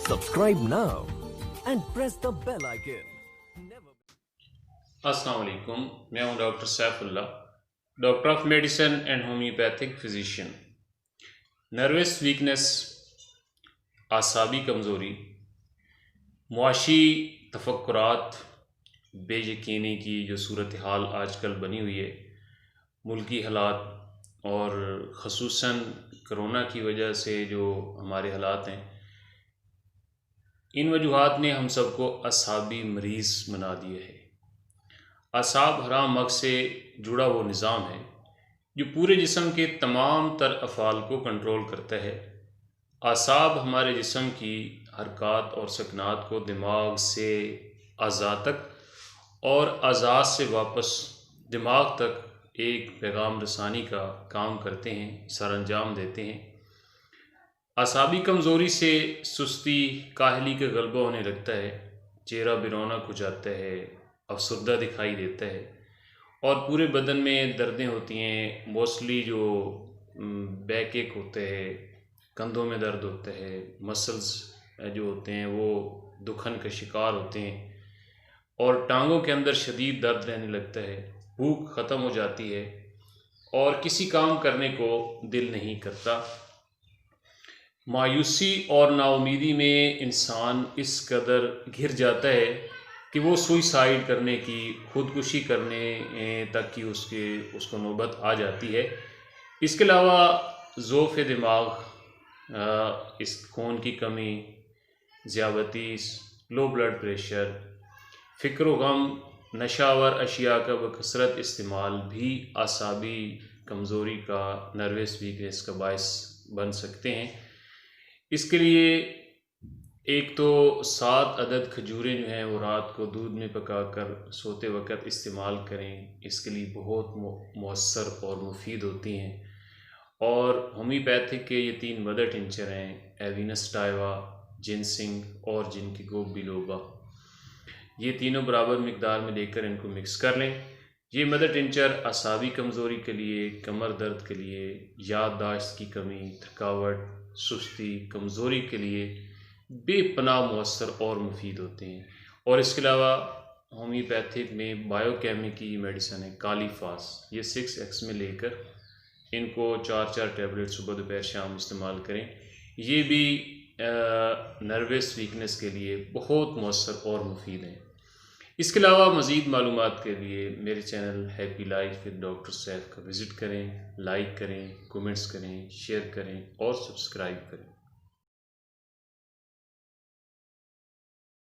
Subscribe now and press the bell icon. अस्सलाम वालेकुम। मैं हूं doctor Saifullah, doctor of medicine and homeopathic physician. Nervous weakness, आसाबी कमज़ोरी, मुआशी तफक्कुरात, बेयकीनी की जो सूरत हाल आजकल बनी हुई है, मुल्की हालात और ख़ुसूसन कोरोना की वजह से जो हमारे हालात हैं, इन वजूहात ने हम सबको असाबी मरीज़ बना दिए है। असाब हराम मग़ज़ से जुड़ा वो निज़ाम है जो पूरे जिस्म के तमाम तर अफ़ाल को कंट्रोल करता है। असाब हमारे जिस्म की हरकत और सकनात को दिमाग से अज़ा तक और अज़ा से वापस दिमाग तक एक पैगाम रसानी का काम करते हैं, सर अंजाम देते हैं। असाबी कमज़ोरी से सुस्ती, काहली का गलबा होने लगता है, चेहरा बेरौनक हो जाता है, अफसरदा दिखाई देता है और पूरे बदन में दर्दें होती हैं। मोस्टली जो बैक एक होते हैं, कंधों में दर्द होता है, मसल्स जो होते हैं वो दुखन का शिकार होते हैं और टांगों के अंदर शदीद दर्द रहने लगता है। भूख ख़त्म हो जाती है और किसी काम करने को दिल नहीं करता। मायूसी और नाउमीदी में इंसान इस कदर घिर जाता है कि वो सुइसाइड करने की, ख़ुदकुशी करने तक की उसको नौबत आ जाती है। इसके अलावा ज़ोफ़ दिमाग, इस खून की कमी, ज़ियाबतीस, लो ब्लड प्रेशर, फ़िक्र व गम, नशावर अशिया का बकसरत इस्तेमाल भी आसाबी कमज़ोरी का, नर्वस वीकनेस का बायस बन सकते हैं। इसके लिए एक तो 7 अदद खजूरें जो हैं वो रात को दूध में पकाकर सोते वक़्त इस्तेमाल करें। इसके लिए बहुत मौसर और मुफीद होती हैं। और होम्योपैथिक के ये 3 मदर टिंचर हैं, एविनस टाइवा, जिनसिंग और जिनकोबिलोबा बिलोबा। ये तीनों बराबर मिकदार में लेकर इनको मिक्स कर लें। ये मदर टिंचर असाबी कमज़ोरी के लिए, कमर दर्द के लिए, याददाश्त की कमी, थकावट, सुस्ती, कमज़ोरी के लिए बेपनाह मौसर और मुफीद होते हैं। और इसके अलावा होम्योपैथिक में बायोकेमिकी मेडिसिन है कालीफास, ये 6x में लेकर इनको 4-4 टैबलेट सुबह दोपहर शाम इस्तेमाल करें। ये भी नर्वस वीकनेस के लिए बहुत मौसर और मुफीद हैं। इसके अलावा मज़ीद मालूमात के लिए मेरे channel happy life with doctor Saif का विज़िट करें, लाइक करें, कमेंट्स करें, शेयर करें और सब्सक्राइब करें।